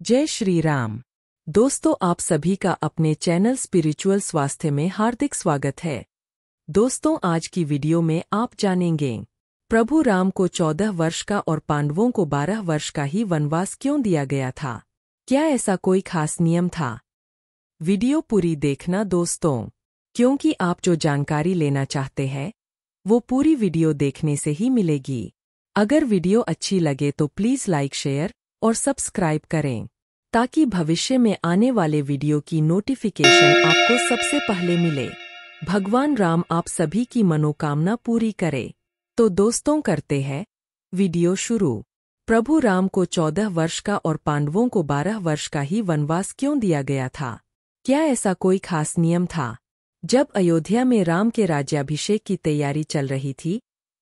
जय श्री राम। दोस्तों, आप सभी का अपने चैनल स्पिरिचुअल स्वास्थ्य में हार्दिक स्वागत है। दोस्तों, आज की वीडियो में आप जानेंगे प्रभु राम को 14 वर्ष का और पांडवों को 12 वर्ष का ही वनवास क्यों दिया गया था। क्या ऐसा कोई खास नियम था? वीडियो पूरी देखना दोस्तों, क्योंकि आप जो जानकारी लेना चाहते हैं वो पूरी वीडियो देखने से ही मिलेगी। अगर वीडियो अच्छी लगे तो प्लीज़ लाइक, शेयर और सब्सक्राइब करें ताकि भविष्य में आने वाले वीडियो की नोटिफिकेशन आपको सबसे पहले मिले। भगवान राम आप सभी की मनोकामना पूरी करे। तो दोस्तों, करते हैं वीडियो शुरू। प्रभु राम को 14 वर्ष का और पांडवों को 12 वर्ष का ही वनवास क्यों दिया गया था? क्या ऐसा कोई खास नियम था? जब अयोध्या में राम के राज्याभिषेक की तैयारी चल रही थी,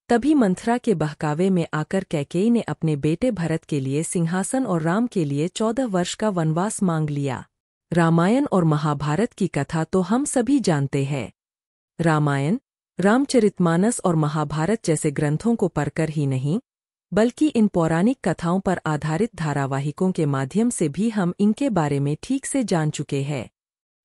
तभी मंथरा के बहकावे में आकर कैकेयी ने अपने बेटे भरत के लिए सिंहासन और राम के लिए 14 वर्ष का वनवास मांग लिया। रामायण और महाभारत की कथा तो हम सभी जानते हैं। रामायण, रामचरितमानस और महाभारत जैसे ग्रंथों को पढ़कर ही नहीं, बल्कि इन पौराणिक कथाओं पर आधारित धारावाहिकों के माध्यम से भी हम इनके बारे में ठीक से जान चुके हैं।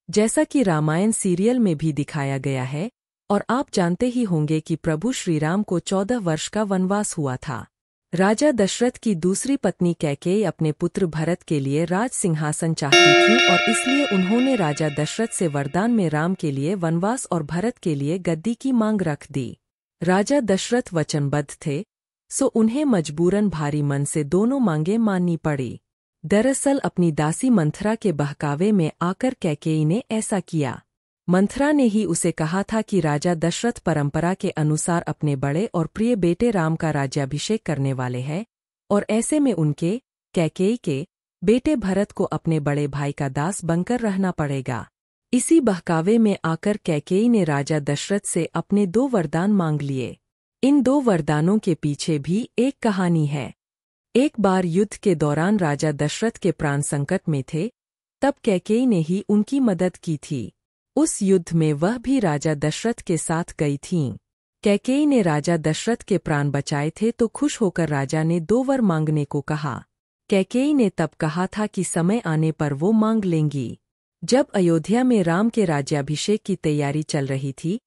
जैसा कि रामायण सीरियल में भी दिखाया गया है, और आप जानते ही होंगे कि प्रभु श्रीराम को 14 वर्ष का वनवास हुआ था। राजा दशरथ की दूसरी पत्नी कैकेयी अपने पुत्र भरत के लिए राज सिंहासन चाहती थी और इसलिए उन्होंने राजा दशरथ से वरदान में राम के लिए वनवास और भरत के लिए गद्दी की मांग रख दी। राजा दशरथ वचनबद्ध थे, सो उन्हें मजबूरन भारी मन से दोनों मांगें माननी पड़ी। दरअसल अपनी दासी मंथरा के बहकावे में आकर कैकेयी ने ऐसा किया। मंथरा ने ही उसे कहा था कि राजा दशरथ परंपरा के अनुसार अपने बड़े और प्रिय बेटे राम का राज्याभिषेक करने वाले हैं, और ऐसे में उनके, कैकेयी के, बेटे भरत को अपने बड़े भाई का दास बनकर रहना पड़ेगा। इसी बहकावे में आकर कैकेयी ने राजा दशरथ से अपने 2 वरदान मांग लिए। इन 2 वरदानों के पीछे भी एक कहानी है। एक बार युद्ध के दौरान राजा दशरथ के प्राण संकट में थे, तब कैकेयी ने ही उनकी मदद की थी। उस युद्ध में वह भी राजा दशरथ के साथ गई थीं। कैकेयी ने राजा दशरथ के प्राण बचाए थे तो खुश होकर राजा ने 2 वर मांगने को कहा। कैकेयी ने तब कहा था कि समय आने पर वो मांग लेंगी। जब अयोध्या में राम के राज्याभिषेक की तैयारी चल रही थी,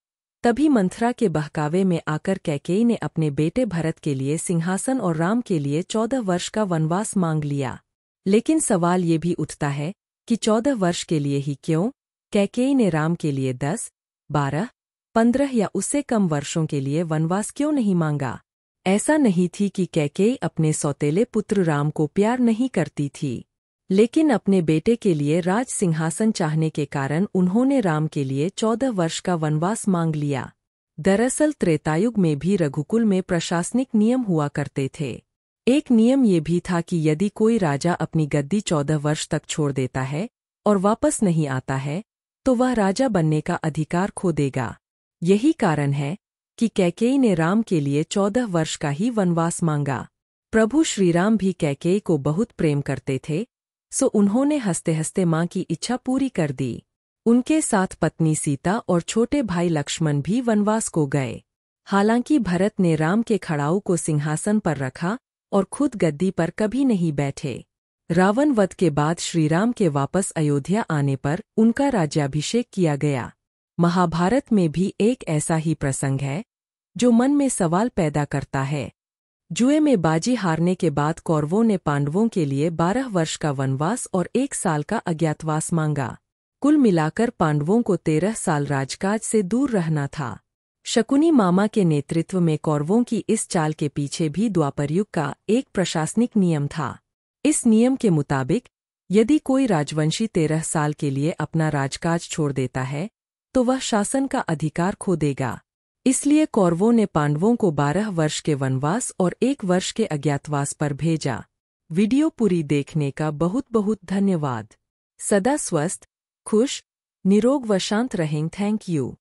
तभी मंथरा के बहकावे में आकर कैकेयी ने अपने बेटे भरत के लिए सिंहासन और राम के लिए 14 वर्ष का वनवास मांग लिया। लेकिन सवाल ये भी उठता है कि 14 वर्ष के लिए ही क्यों? कैकेयी ने राम के लिए 10, 12, 15 या उससे कम वर्षों के लिए वनवास क्यों नहीं मांगा? ऐसा नहीं थी कि कैकेयी अपने सौतेले पुत्र राम को प्यार नहीं करती थी, लेकिन अपने बेटे के लिए राज सिंहासन चाहने के कारण उन्होंने राम के लिए 14 वर्ष का वनवास मांग लिया। दरअसल त्रेतायुग में भी रघुकुल में प्रशासनिक नियम हुआ करते थे। एक नियम ये भी था कि यदि कोई राजा अपनी गद्दी 14 वर्ष तक छोड़ देता है और वापस नहीं आता है, तो वह राजा बनने का अधिकार खो देगा। यही कारण है कि कैकेयी ने राम के लिए 14 वर्ष का ही वनवास मांगा। प्रभु श्रीराम भी कैकेयी को बहुत प्रेम करते थे, सो उन्होंने हंसते हंसते मां की इच्छा पूरी कर दी। उनके साथ पत्नी सीता और छोटे भाई लक्ष्मण भी वनवास को गए। हालांकि भरत ने राम के खड़ाऊ को सिंहासन पर रखा और खुद गद्दी पर कभी नहीं बैठे। रावण वध के बाद श्रीराम के वापस अयोध्या आने पर उनका राज्याभिषेक किया गया। महाभारत में भी एक ऐसा ही प्रसंग है जो मन में सवाल पैदा करता है। जुए में बाजी हारने के बाद कौरवों ने पांडवों के लिए 12 वर्ष का वनवास और 1 साल का अज्ञातवास मांगा। कुल मिलाकर पांडवों को 13 साल राजकाज से दूर रहना था। शकुनी मामा के नेतृत्व में कौरवों की इस चाल के पीछे भी द्वापरयुग का एक प्रशासनिक नियम था। इस नियम के मुताबिक यदि कोई राजवंशी 13 साल के लिए अपना राजकाज छोड़ देता है तो वह शासन का अधिकार खो देगा। इसलिए कौरवों ने पांडवों को 12 वर्ष के वनवास और 1 वर्ष के अज्ञातवास पर भेजा। वीडियो पूरी देखने का बहुत बहुत धन्यवाद। सदा स्वस्थ, खुश, निरोग व शांत रहें। Thank you.